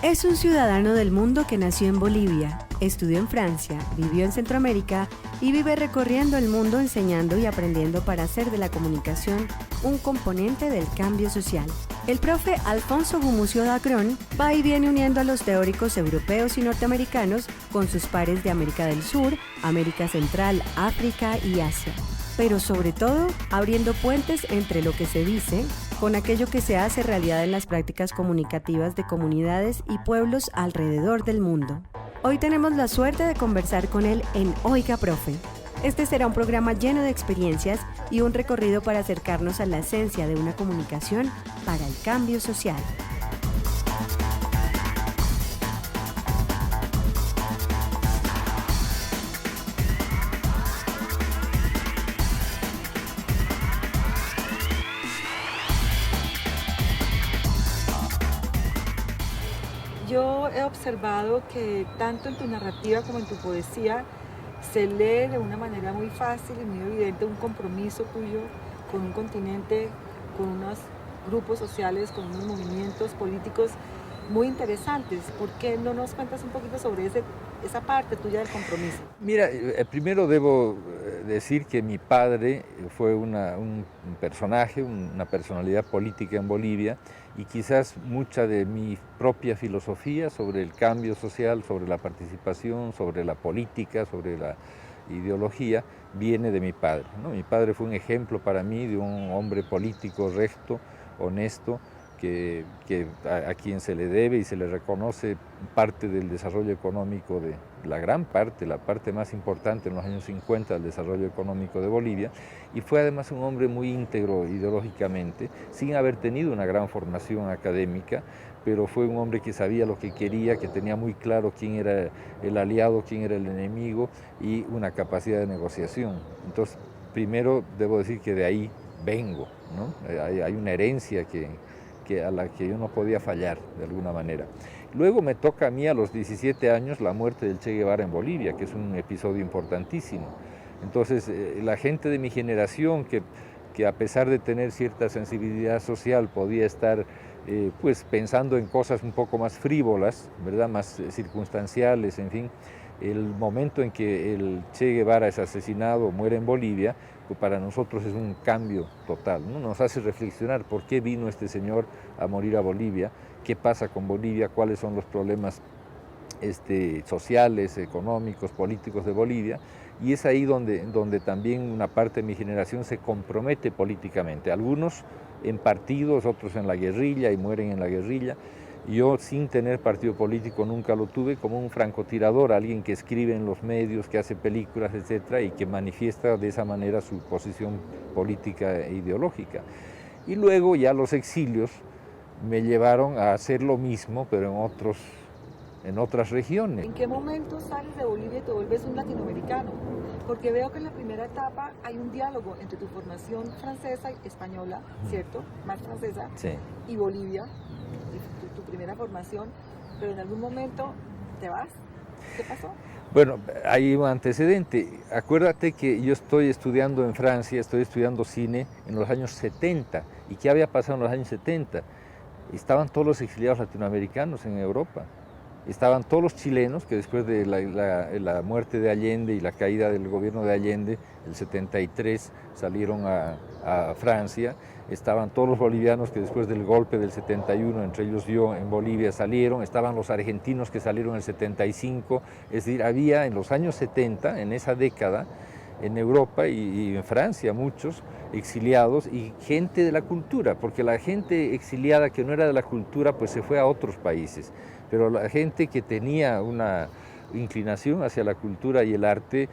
Es un ciudadano del mundo que nació en Bolivia, estudió en Francia, vivió en Centroamérica y vive recorriendo el mundo enseñando y aprendiendo para hacer de la comunicación un componente del cambio social. El profe Alfonso Gumucio Dacrón va y viene uniendo a los teóricos europeos y norteamericanos con sus pares de América del Sur, América Central, África y Asia. Pero sobre todo, abriendo puentes entre lo que se dice con aquello que se hace realidad en las prácticas comunicativas de comunidades y pueblos alrededor del mundo. Hoy tenemos la suerte de conversar con él en Oiga Profe. Este será un programa lleno de experiencias y un recorrido para acercarnos a la esencia de una comunicación para el cambio social. Yo he observado que tanto en tu narrativa como en tu poesía se lee de una manera muy fácil y muy evidente un compromiso tuyo con un continente, con unos grupos sociales, con unos movimientos políticos muy interesantes. ¿Por qué no nos cuentas un poquito sobre esa parte tuya del compromiso? Mira, primero debo decir que mi padre fue un personaje, una personalidad política en Bolivia, y quizás mucha de mi propia filosofía sobre el cambio social, sobre la participación, sobre la política, sobre la ideología, viene de mi padre, ¿no? Mi padre fue un ejemplo para mí de un hombre político recto, honesto, a quien se le debe y se le reconoce parte del desarrollo económico de la gran parte, la parte más importante en los años 50 del desarrollo económico de Bolivia, y fue además un hombre muy íntegro ideológicamente, sin haber tenido una gran formación académica, pero fue un hombre que sabía lo que quería, que tenía muy claro quién era el aliado, quién era el enemigo y una capacidad de negociación. Entonces, primero debo decir que de ahí vengo, ¿no? Hay una herencia a la que yo no podía fallar de alguna manera. Luego me toca a mí a los 17 años la muerte del Che Guevara en Bolivia, que es un episodio importantísimo. Entonces la gente de mi generación que a pesar de tener cierta sensibilidad social podía estar pues pensando en cosas un poco más frívolas, ¿verdad? Más circunstanciales, en fin, el momento en que el Che Guevara es asesinado o muere en Bolivia, pues para nosotros es un cambio total, ¿no? Nos hace reflexionar por qué vino este señor a morir a Bolivia, qué pasa con Bolivia, cuáles son los problemas sociales, económicos, políticos de Bolivia, y es ahí donde también una parte de mi generación se compromete políticamente, algunos en partidos, otros en la guerrilla y mueren en la guerrilla. Yo, sin tener partido político, nunca lo tuve, como un francotirador, alguien que escribe en los medios, que hace películas, etcétera, y que manifiesta de esa manera su posición política e ideológica. Y luego ya los exilios me llevaron a hacer lo mismo, pero en otras regiones. ¿En qué momento sales de Bolivia y te vuelves un latinoamericano? Porque veo que en la primera etapa hay un diálogo entre tu formación francesa y española, ¿cierto? Más francesa, Sí. Y Bolivia, tu primera formación, pero en algún momento te vas. ¿Qué pasó? Bueno, hay un antecedente. Acuérdate que yo estoy estudiando en Francia, estoy estudiando cine en los años 70. ¿Y qué había pasado en los años 70? Estaban todos los exiliados latinoamericanos en Europa. Estaban todos los chilenos que después de la muerte de Allende y la caída del gobierno de Allende, el 73, salieron a Francia. Estaban todos los bolivianos que después del golpe del 71, entre ellos yo en Bolivia, salieron. Estaban los argentinos que salieron en el 75. Es decir, había en los años 70, en esa década, en Europa y en Francia muchos exiliados y gente de la cultura, porque la gente exiliada que no era de la cultura pues se fue a otros países, pero la gente que tenía una inclinación hacia la cultura y el arte,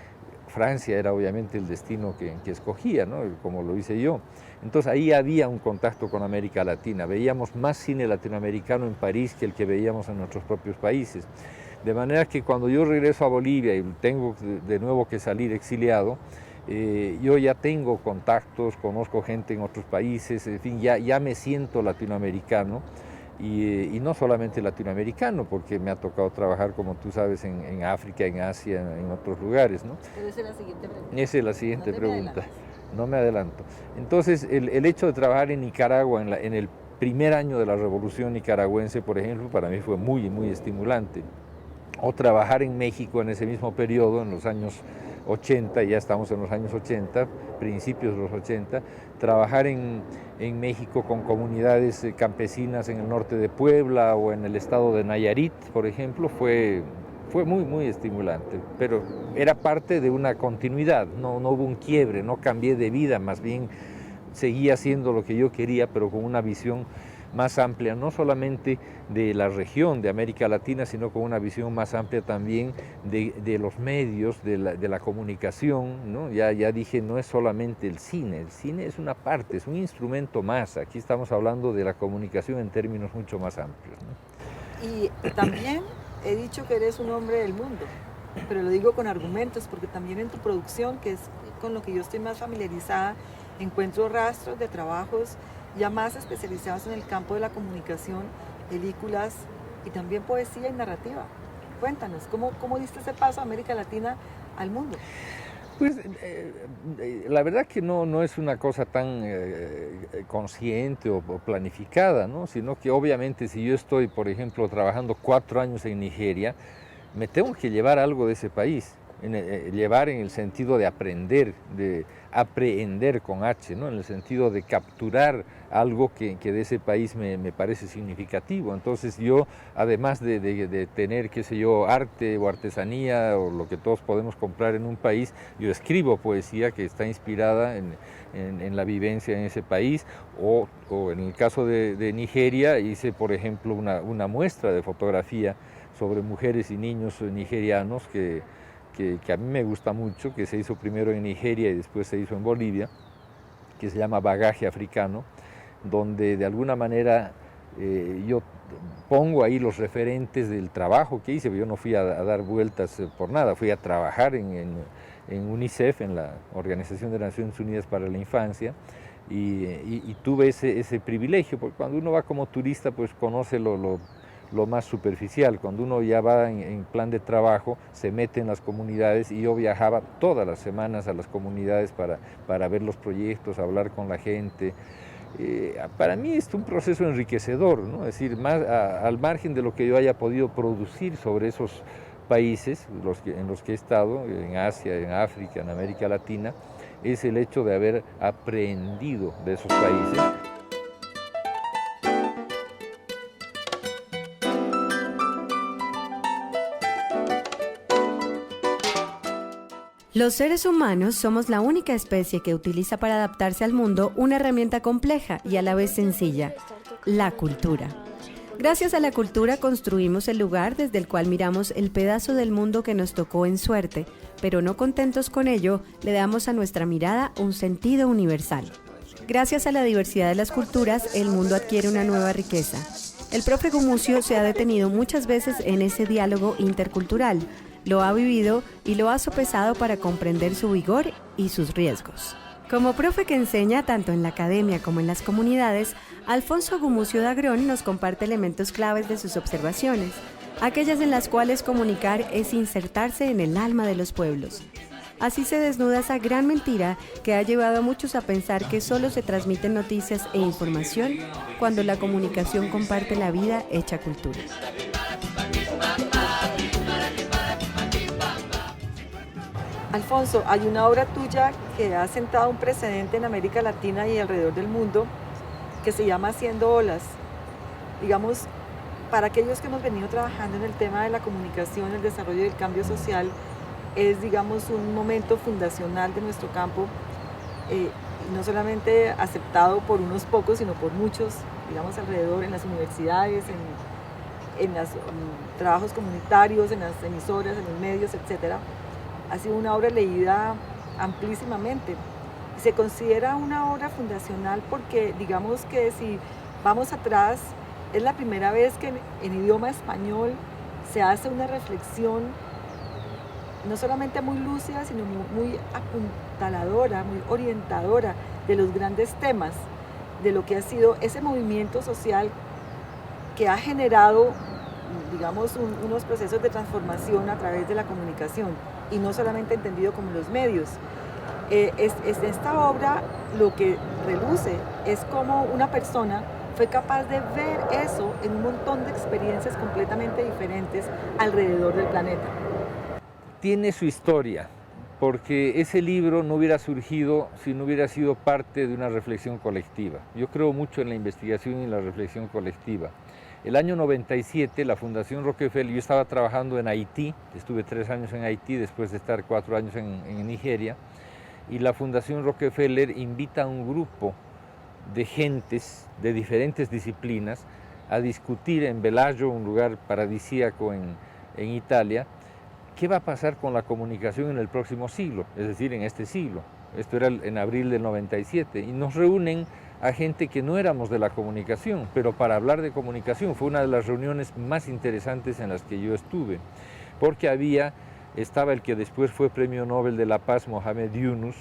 Francia era obviamente el destino que escogía, ¿no? Como lo hice yo. Entonces ahí había un contacto con América Latina, veíamos más cine latinoamericano en París que el que veíamos en nuestros propios países. De manera que cuando yo regreso a Bolivia y tengo de nuevo que salir exiliado, yo ya tengo contactos, conozco gente en otros países, en fin, ya me siento latinoamericano y no solamente latinoamericano, porque me ha tocado trabajar, como tú sabes, en África, en Asia, en otros lugares, ¿no? Pero esa es la siguiente pregunta. Esa es la siguiente No te me pregunta. adelantes. no me adelanto. Entonces, el hecho de trabajar en Nicaragua, en el primer año de la Revolución Nicaragüense, por ejemplo, para mí fue muy, muy estimulante. O trabajar en México en ese mismo periodo, en los años 80, ya estamos en los años 80, principios de los 80, trabajar en México con comunidades campesinas en el norte de Puebla o en el estado de Nayarit, por ejemplo, fue muy, muy estimulante, pero era parte de una continuidad, no hubo un quiebre, no cambié de vida, más bien seguía haciendo lo que yo quería, pero con una visión más amplia, no solamente de la región de América Latina, sino con una visión más amplia también de los medios, de la comunicación, ¿no? Ya dije, no es solamente el cine es una parte, es un instrumento más, aquí estamos hablando de la comunicación en términos mucho más amplios, ¿no? Y también he dicho que eres un hombre del mundo, pero lo digo con argumentos, porque también en tu producción, que es con lo que yo estoy más familiarizada, encuentro rastros de trabajos ya más especializados en el campo de la comunicación, películas y también poesía y narrativa. Cuéntanos, ¿cómo diste ese paso a América Latina al mundo? Pues la verdad que no es una cosa tan consciente o planificada, ¿no? Sino que obviamente si yo estoy, por ejemplo, trabajando 4 años en Nigeria, me tengo que llevar algo de ese país. Llevar en el sentido de aprender, de aprehender con H, ¿no? En el sentido de capturar algo que de ese país me parece significativo. Entonces yo, además de tener, qué sé yo, arte o artesanía o lo que todos podemos comprar en un país, yo escribo poesía que está inspirada en la vivencia en ese país, o en el caso de Nigeria hice, por ejemplo, una muestra de fotografía sobre mujeres y niños nigerianos que a mí me gusta mucho, que se hizo primero en Nigeria y después se hizo en Bolivia, que se llama Bagaje Africano, donde de alguna manera yo pongo ahí los referentes del trabajo que hice. Yo no fui a dar vueltas por nada, fui a trabajar en UNICEF, en la Organización de Naciones Unidas para la Infancia, y tuve ese privilegio, porque cuando uno va como turista pues conoce lo más superficial. Cuando uno ya va en plan de trabajo, se mete en las comunidades, y yo viajaba todas las semanas a las comunidades para ver los proyectos, hablar con la gente. Para mí es un proceso enriquecedor, ¿no? Es decir, al margen de lo que yo haya podido producir sobre esos países en los que he estado, en Asia, en África, en América Latina, es el hecho de haber aprendido de esos países. Los seres humanos somos la única especie que utiliza para adaptarse al mundo una herramienta compleja y a la vez sencilla, la cultura. Gracias a la cultura construimos el lugar desde el cual miramos el pedazo del mundo que nos tocó en suerte, pero no contentos con ello, le damos a nuestra mirada un sentido universal. Gracias a la diversidad de las culturas, el mundo adquiere una nueva riqueza. El profe Gumucio se ha detenido muchas veces en ese diálogo intercultural, lo ha vivido y lo ha sopesado para comprender su vigor y sus riesgos. Como profe que enseña tanto en la academia como en las comunidades, Alfonso Gumucio Dagrón nos comparte elementos claves de sus observaciones, aquellas en las cuales comunicar es insertarse en el alma de los pueblos. Así se desnuda esa gran mentira que ha llevado a muchos a pensar que solo se transmiten noticias e información cuando la comunicación comparte la vida hecha cultura. Alfonso, hay una obra tuya que ha sentado un precedente en América Latina y alrededor del mundo que se llama Haciendo Olas. Digamos, para aquellos que hemos venido trabajando en el tema de la comunicación, el desarrollo del cambio social, es, digamos, un momento fundacional de nuestro campo, no solamente aceptado por unos pocos, sino por muchos, digamos, alrededor, en las universidades, en los trabajos comunitarios, en las emisoras, en los medios, etcétera. Ha sido una obra leída amplísimamente. Se considera una obra fundacional porque, digamos que si vamos atrás, es la primera vez que en idioma español se hace una reflexión no solamente muy lúcida, sino muy apuntaladora, muy orientadora de los grandes temas, de lo que ha sido ese movimiento social que ha generado, digamos, unos procesos de transformación a través de la comunicación, y no solamente entendido como los medios. Esta obra lo que reluce es como una persona fue capaz de ver eso en un montón de experiencias completamente diferentes alrededor del planeta. Tiene su historia, porque ese libro no hubiera surgido si no hubiera sido parte de una reflexión colectiva. Yo creo mucho en la investigación y la reflexión colectiva. El año 97, la Fundación Rockefeller, yo estaba trabajando en Haití, estuve 3 años en Haití después de estar 4 años en Nigeria, y la Fundación Rockefeller invita a un grupo de gentes de diferentes disciplinas a discutir en Bellagio, un lugar paradisíaco en Italia, qué va a pasar con la comunicación en el próximo siglo, es decir, en este siglo. Esto era en abril del 97, y nos reúnen a gente que no éramos de la comunicación, pero para hablar de comunicación fue una de las reuniones más interesantes en las que yo estuve, porque estaba el que después fue Premio Nobel de la Paz, Mohamed Yunus,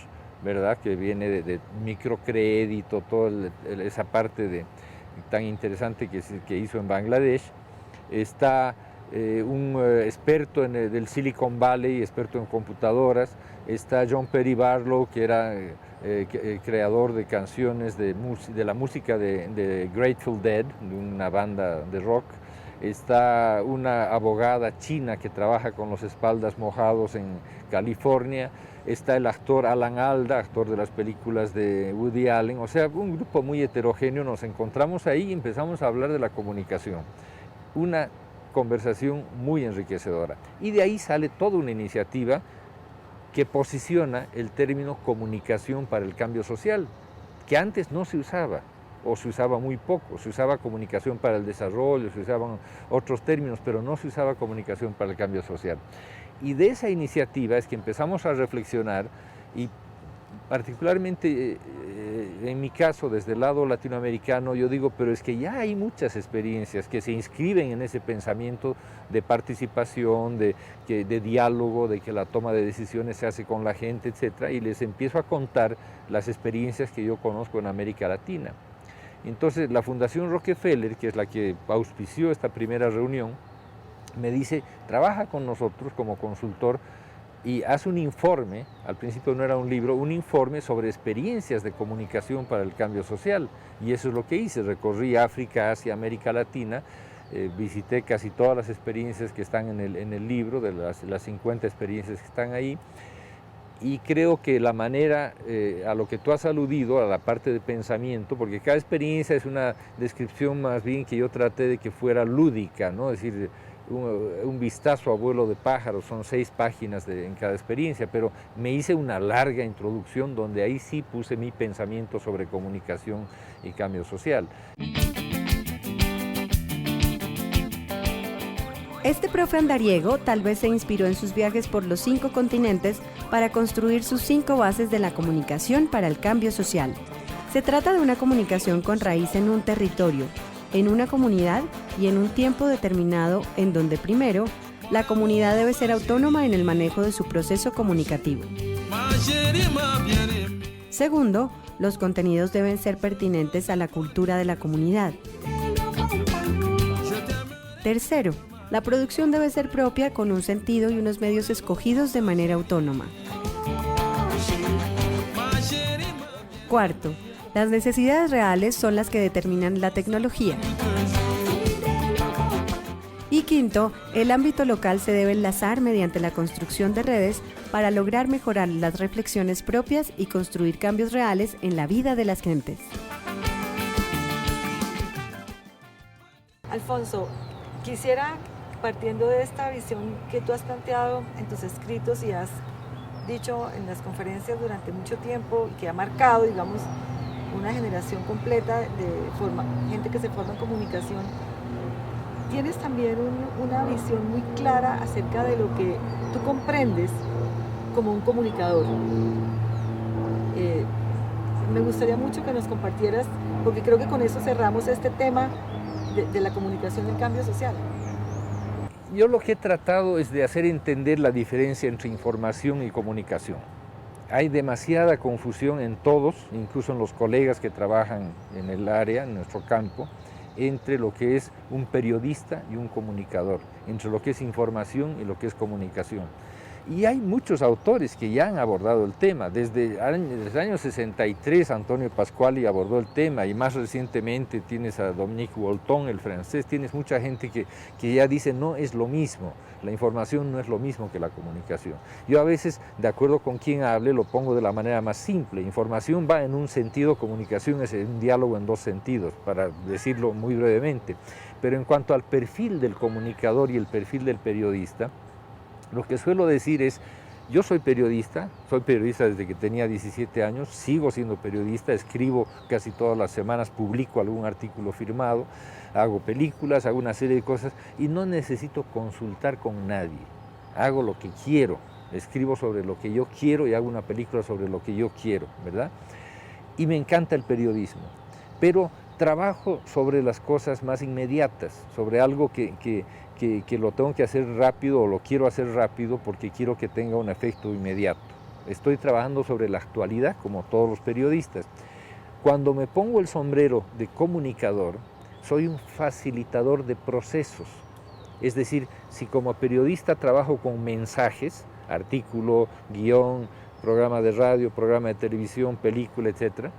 ¿verdad? Que viene de microcrédito, toda esa parte tan interesante que hizo en Bangladesh. Está un experto del Silicon Valley, experto en computadoras. Está John Perry Barlow, que era creador de canciones de la música de Grateful Dead, de una banda de rock. Está una abogada china que trabaja con los espaldas mojados en California. Está el actor Alan Alda, actor de las películas de Woody Allen. O sea, un grupo muy heterogéneo. Nos encontramos ahí y empezamos a hablar de la comunicación. Una conversación muy enriquecedora. Y de ahí sale toda una iniciativa que posiciona el término comunicación para el cambio social, que antes no se usaba, o se usaba muy poco. Se usaba comunicación para el desarrollo, se usaban otros términos, pero no se usaba comunicación para el cambio social. Y de esa iniciativa es que empezamos a reflexionar, y particularmente en mi caso, desde el lado latinoamericano, yo digo, pero es que ya hay muchas experiencias que se inscriben en ese pensamiento de participación, de diálogo, de que la toma de decisiones se hace con la gente, etc. Y les empiezo a contar las experiencias que yo conozco en América Latina. Entonces, la Fundación Rockefeller, que es la que auspició esta primera reunión, me dice, trabaja con nosotros como consultor y hace un informe, al principio no era un libro, un informe sobre experiencias de comunicación para el cambio social. Y eso es lo que hice, recorrí África, Asia, América Latina, visité casi todas las experiencias que están en el libro, de las 50 experiencias que están ahí. Y creo que la manera, a lo que tú has aludido, a la parte de pensamiento, porque cada experiencia es una descripción más bien que yo traté de que fuera lúdica, ¿no? Es decir, un vistazo a vuelo de pájaro, son 6 páginas en cada experiencia, pero me hice una larga introducción donde ahí sí puse mi pensamiento sobre comunicación y cambio social. Este profe andariego tal vez se inspiró en sus viajes por los 5 continentes para construir sus 5 bases de la comunicación para el cambio social. Se trata de una comunicación con raíz en un territorio, en una comunidad y en un tiempo determinado en donde primero, la comunidad debe ser autónoma en el manejo de su proceso comunicativo. Segundo, los contenidos deben ser pertinentes a la cultura de la comunidad. Tercero, la producción debe ser propia con un sentido y unos medios escogidos de manera autónoma. Cuarto, las necesidades reales son las que determinan la tecnología. Y quinto, el ámbito local se debe enlazar mediante la construcción de redes para lograr mejorar las reflexiones propias y construir cambios reales en la vida de las gentes. Alfonso, quisiera, partiendo de esta visión que tú has planteado en tus escritos y has dicho en las conferencias durante mucho tiempo y que ha marcado, digamos, una generación completa de gente que se forma en comunicación, tienes también una visión muy clara acerca de lo que tú comprendes como un comunicador. Me gustaría mucho que nos compartieras, porque creo que con eso cerramos este tema de la comunicación y el cambio social. Yo lo que he tratado es de hacer entender la diferencia entre información y comunicación. Hay demasiada confusión en todos, incluso en los colegas que trabajan en el área, en nuestro campo, entre lo que es un periodista y un comunicador, entre lo que es información y lo que es comunicación. Y hay muchos autores que ya han abordado el tema. Desde el año 63 Antonio Pasquali abordó el tema, y más recientemente tienes a Dominique Bolton, el francés, tienes mucha gente que ya dice no es lo mismo, la información no es lo mismo que la comunicación. Yo a veces, de acuerdo con quien hable, lo pongo de la manera más simple. Información va en un sentido, comunicación es un diálogo en dos sentidos, para decirlo muy brevemente. Pero en cuanto al perfil del comunicador y el perfil del periodista, lo que suelo decir es, yo soy periodista desde que tenía 17 años, sigo siendo periodista, escribo casi todas las semanas, publico algún artículo firmado, hago películas, hago una serie de cosas y no necesito consultar con nadie, hago lo que quiero, escribo sobre lo que yo quiero y hago una película sobre lo que yo quiero, ¿verdad? Y me encanta el periodismo, pero trabajo sobre las cosas más inmediatas, sobre algo que lo tengo que hacer rápido o lo quiero hacer rápido porque quiero que tenga un efecto inmediato. Estoy trabajando sobre la actualidad como todos los periodistas. Cuando me pongo el sombrero de comunicador, soy un facilitador de procesos. Es decir, si como periodista trabajo con mensajes, artículo, guión, programa de radio, programa de televisión, película, etc.,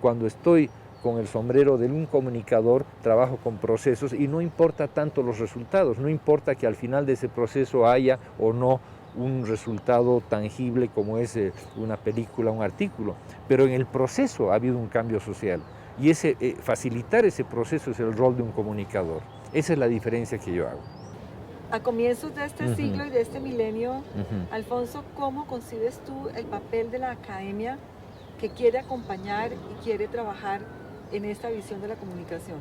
cuando estoy con el sombrero de un comunicador, trabajo con procesos y no importa tanto los resultados, no importa que al final de ese proceso haya o no un resultado tangible como es una película, un artículo, pero en el proceso ha habido un cambio social y facilitar ese proceso es el rol de un comunicador. Esa es la diferencia que yo hago. A comienzos de este siglo y de este milenio, Alfonso, ¿cómo concibes tú el papel de la academia que quiere acompañar y quiere trabajar en esta visión de la comunicación?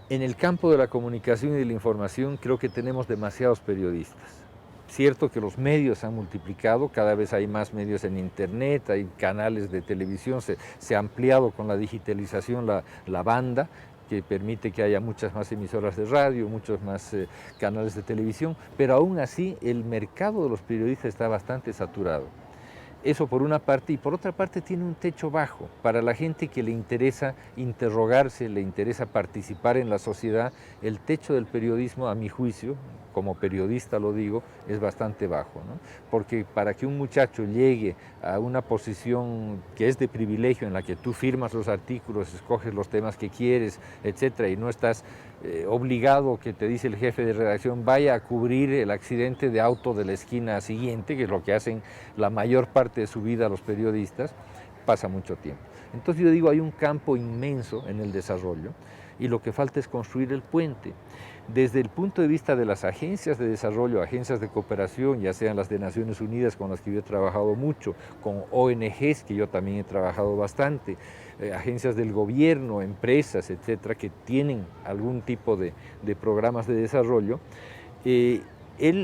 En el campo de la comunicación y de la información creo que tenemos demasiados periodistas. Cierto que los medios se han multiplicado, cada vez hay más medios en internet, hay canales de televisión, se ha ampliado con la digitalización la banda, que permite que haya muchas más emisoras de radio, muchos más canales de televisión, pero aún así el mercado de los periodistas está bastante saturado. Eso por una parte, y por otra parte tiene un techo bajo. Para la gente que le interesa interrogarse, le interesa participar en la sociedad, el techo del periodismo, a mi juicio, como periodista lo digo, es bastante bajo, ¿no? Porque para que un muchacho llegue a una posición que es de privilegio, en la que tú firmas los artículos, escoges los temas que quieres, etcétera, y no estás obligado, que te dice el jefe de redacción, vaya a cubrir el accidente de auto de la esquina siguiente, que es lo que hacen la mayor parte de su vida los periodistas, pasa mucho tiempo. Entonces yo digo, hay un campo inmenso en el desarrollo y lo que falta es construir el puente. Desde el punto de vista de las agencias de desarrollo, agencias de cooperación, ya sean las de Naciones Unidas, con las que yo he trabajado mucho, con ONGs, que yo también he trabajado bastante, agencias del gobierno, empresas, etcétera, que tienen algún tipo de programas de desarrollo, el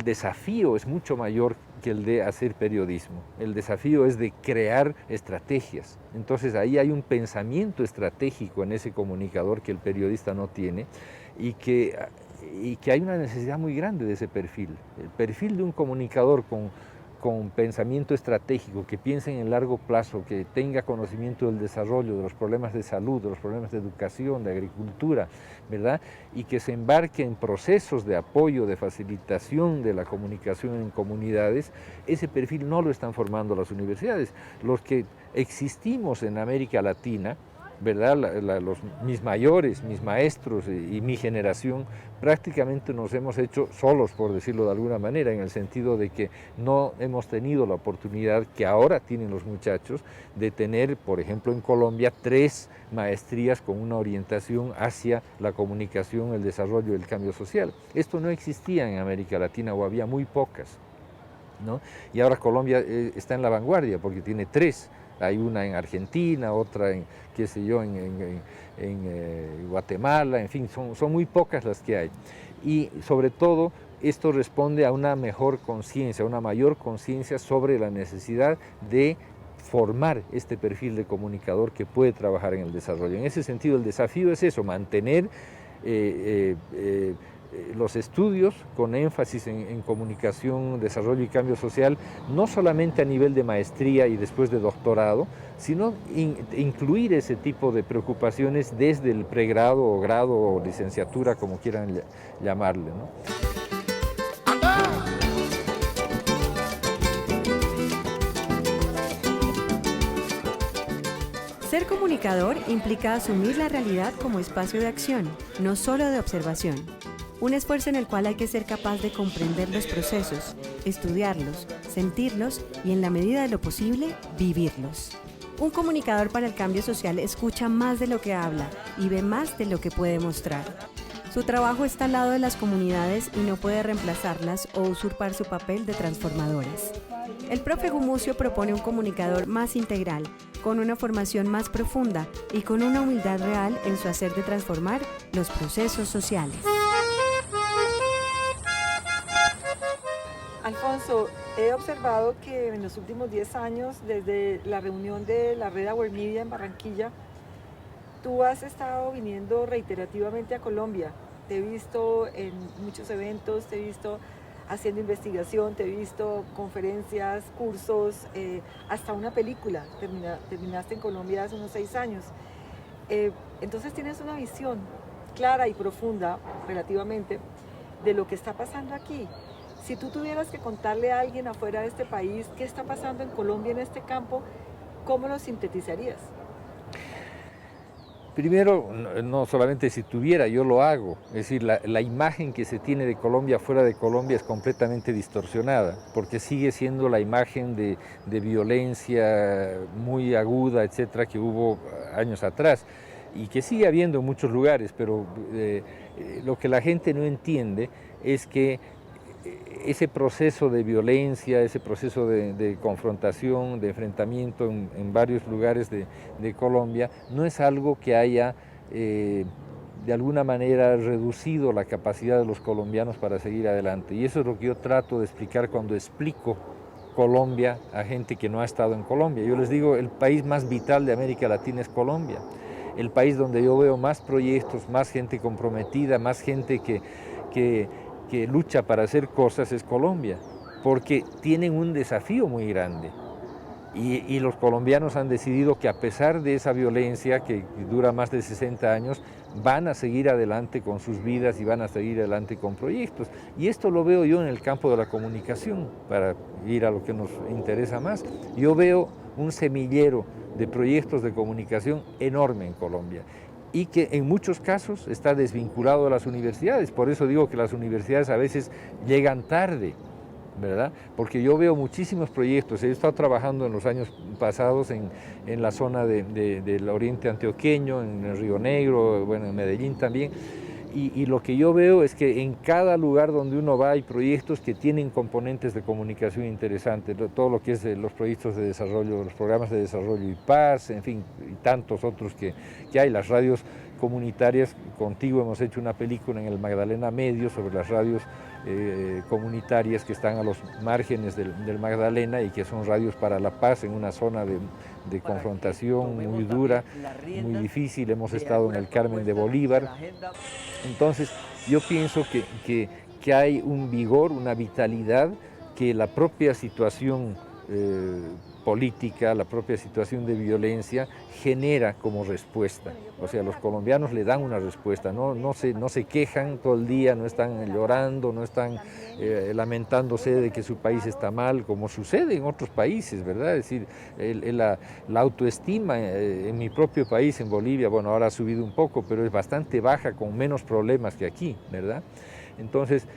desafío es mucho mayor que el de hacer periodismo. El desafío es de crear estrategias. Entonces ahí hay un pensamiento estratégico en ese comunicador que el periodista no tiene y que hay una necesidad muy grande de ese perfil. El perfil de un comunicador con pensamiento estratégico, que piense en el largo plazo, que tenga conocimiento del desarrollo, de los problemas de salud, de los problemas de educación, de agricultura, ¿verdad? Y que se embarque en procesos de apoyo, de facilitación de la comunicación en comunidades, ese perfil no lo están formando las universidades. Los que existimos en América Latina, ¿verdad? Mis mayores, mis maestros y mi generación prácticamente nos hemos hecho solos, por decirlo de alguna manera, en el sentido de que no hemos tenido la oportunidad que ahora tienen los muchachos de tener, por ejemplo, en Colombia, 3 maestrías con una orientación hacia la comunicación, el desarrollo y el cambio social. Esto no existía en América Latina o había muy pocas, ¿no? Y ahora Colombia está en la vanguardia porque tiene 3. Hay una en Argentina, otra en, qué sé yo, en Guatemala, en fin, son muy pocas las que hay. Y sobre todo, esto responde a una mejor conciencia, a una mayor conciencia sobre la necesidad de formar este perfil de comunicador que puede trabajar en el desarrollo. En ese sentido, el desafío es eso, mantener los estudios con énfasis en comunicación, desarrollo y cambio social, no solamente a nivel de maestría y después de doctorado, sino incluir ese tipo de preocupaciones desde el pregrado o grado o licenciatura, como quieran llamarle, ¿no? Ser comunicador implica asumir la realidad como espacio de acción, no solo de observación. Un esfuerzo en el cual hay que ser capaz de comprender los procesos, estudiarlos, sentirlos y, en la medida de lo posible, vivirlos. Un comunicador para el cambio social escucha más de lo que habla y ve más de lo que puede mostrar. Su trabajo está al lado de las comunidades y no puede reemplazarlas o usurpar su papel de transformadores. El profe Gumucio propone un comunicador más integral, con una formación más profunda y con una humildad real en su hacer de transformar los procesos sociales. Alfonso, he observado que en los últimos 10 años, desde la reunión de la red Our Media en Barranquilla, tú has estado viniendo reiterativamente a Colombia. Te he visto en muchos eventos, te he visto haciendo investigación, te he visto conferencias, cursos, hasta una película. Terminaste en Colombia hace unos 6 años. Entonces tienes una visión clara y profunda, relativamente, de lo que está pasando aquí. Si tú tuvieras que contarle a alguien afuera de este país qué está pasando en Colombia en este campo, ¿cómo lo sintetizarías? Primero, no solamente si tuviera, yo lo hago. Es decir, la imagen que se tiene de Colombia fuera de Colombia es completamente distorsionada, porque sigue siendo la imagen de violencia muy aguda, etcétera, que hubo años atrás y que sigue habiendo en muchos lugares, pero lo que la gente no entiende es que ese proceso de violencia, ese proceso de confrontación, de enfrentamiento en varios lugares de Colombia, no es algo que haya de alguna manera reducido la capacidad de los colombianos para seguir adelante. Y eso es lo que yo trato de explicar cuando explico Colombia a gente que no ha estado en Colombia. Yo les digo, el país más vital de América Latina es Colombia. El país donde yo veo más proyectos, más gente comprometida, más gente que lucha para hacer cosas es Colombia, porque tienen un desafío muy grande. Y los colombianos han decidido que a pesar de esa violencia que dura más de 60 años, van a seguir adelante con sus vidas y van a seguir adelante con proyectos. Y esto lo veo yo en el campo de la comunicación, para ir a lo que nos interesa más. Yo veo un semillero de proyectos de comunicación enorme en Colombia, y que en muchos casos está desvinculado de las universidades. Por eso digo que las universidades a veces llegan tarde, ¿verdad? Porque yo veo muchísimos proyectos. He estado trabajando en los años pasados en la zona del oriente antioqueño, en el Río Negro, bueno, en Medellín también. Y lo que yo veo es que en cada lugar donde uno va hay proyectos que tienen componentes de comunicación interesantes, todo lo que es los proyectos de desarrollo, los programas de desarrollo y paz, en fin, y tantos otros que hay, las radios comunitarias. Contigo hemos hecho una película en el Magdalena Medio sobre las radios comunitarias que están a los márgenes del Magdalena y que son radios para la paz en una zona de confrontación muy dura, muy difícil. Hemos estado en el Carmen de Bolívar. Entonces yo pienso que hay un vigor, una vitalidad que la propia situación política, la propia situación de violencia genera como respuesta. O sea, los colombianos le dan una respuesta, no se quejan todo el día, no están llorando, no están lamentándose de que su país está mal, como sucede en otros países, ¿verdad? Es decir, la autoestima en mi propio país, en Bolivia, bueno, ahora ha subido un poco, pero es bastante baja, con menos problemas que aquí, ¿verdad? Entonces,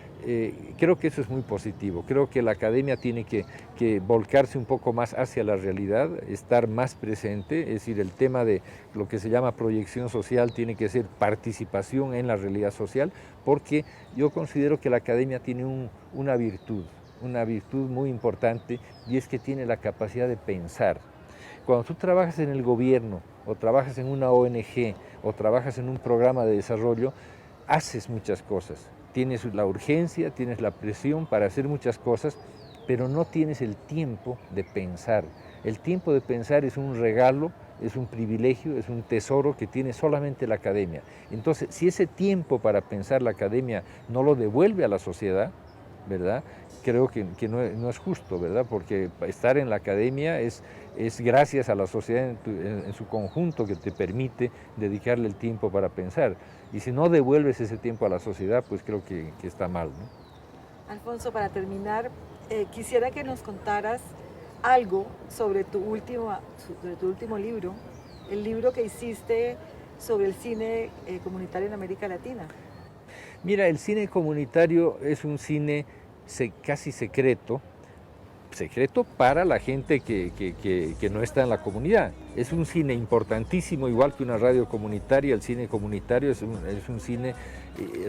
creo que eso es muy positivo. Creo que la academia tiene que volcarse un poco más hacia la realidad, estar más presente, es decir, el tema de lo que se llama proyección social tiene que ser participación en la realidad social, porque yo considero que la academia tiene una virtud muy importante, y es que tiene la capacidad de pensar. Cuando tú trabajas en el gobierno, o trabajas en una ONG, o trabajas en un programa de desarrollo, haces muchas cosas. Tienes la urgencia, tienes la presión para hacer muchas cosas, pero no tienes el tiempo de pensar. El tiempo de pensar es un regalo, es un privilegio, es un tesoro que tiene solamente la academia. Entonces, si ese tiempo para pensar la academia no lo devuelve a la sociedad, ¿verdad? Creo que no es justo, ¿verdad? Porque estar en la academia es gracias a la sociedad en su conjunto que te permite dedicarle el tiempo para pensar. Y si no devuelves ese tiempo a la sociedad, pues creo que está mal, ¿no? Alfonso, para terminar, quisiera que nos contaras algo sobre tu último libro, el libro que hiciste sobre el cine comunitario en América Latina? Mira, el cine comunitario es un cine casi secreto para la gente que no está en la comunidad. Es un cine importantísimo, igual que una radio comunitaria. El cine comunitario es un cine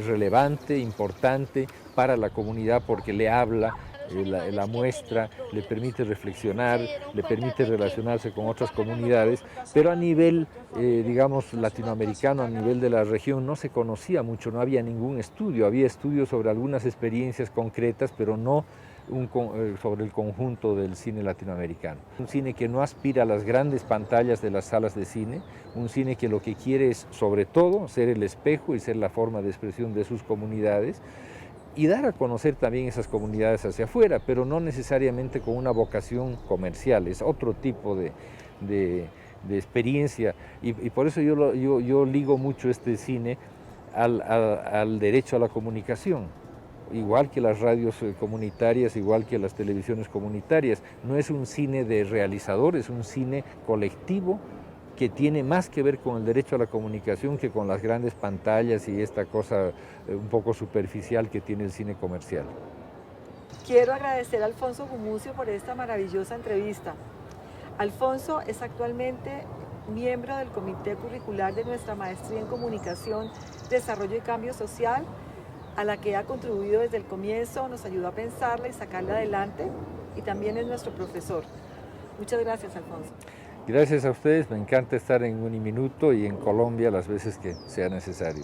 relevante, importante para la comunidad porque le habla, la muestra, le permite reflexionar, le permite relacionarse con otras comunidades, pero a nivel, digamos, latinoamericano, a nivel de la región, no se conocía mucho, no había ningún estudio. Había estudios sobre algunas experiencias concretas, pero no sobre el conjunto del cine latinoamericano. Un cine que no aspira a las grandes pantallas de las salas de cine, un cine que lo que quiere es, sobre todo, ser el espejo y ser la forma de expresión de sus comunidades, y dar a conocer también esas comunidades hacia afuera, pero no necesariamente con una vocación comercial, es otro tipo de experiencia, y por eso yo ligo mucho este cine al derecho a la comunicación, igual que las radios comunitarias, igual que las televisiones comunitarias. No es un cine de realizador, es un cine colectivo que tiene más que ver con el derecho a la comunicación que con las grandes pantallas y esta cosa un poco superficial que tiene el cine comercial. Quiero agradecer a Alfonso Gumucio por esta maravillosa entrevista. Alfonso es actualmente miembro del comité curricular de nuestra maestría en Comunicación, Desarrollo y Cambio Social, a la que ha contribuido desde el comienzo, nos ayudó a pensarla y sacarla adelante, y también es nuestro profesor. Muchas gracias, Alfonso. Gracias a ustedes, me encanta estar en Uniminuto y en Colombia las veces que sea necesario.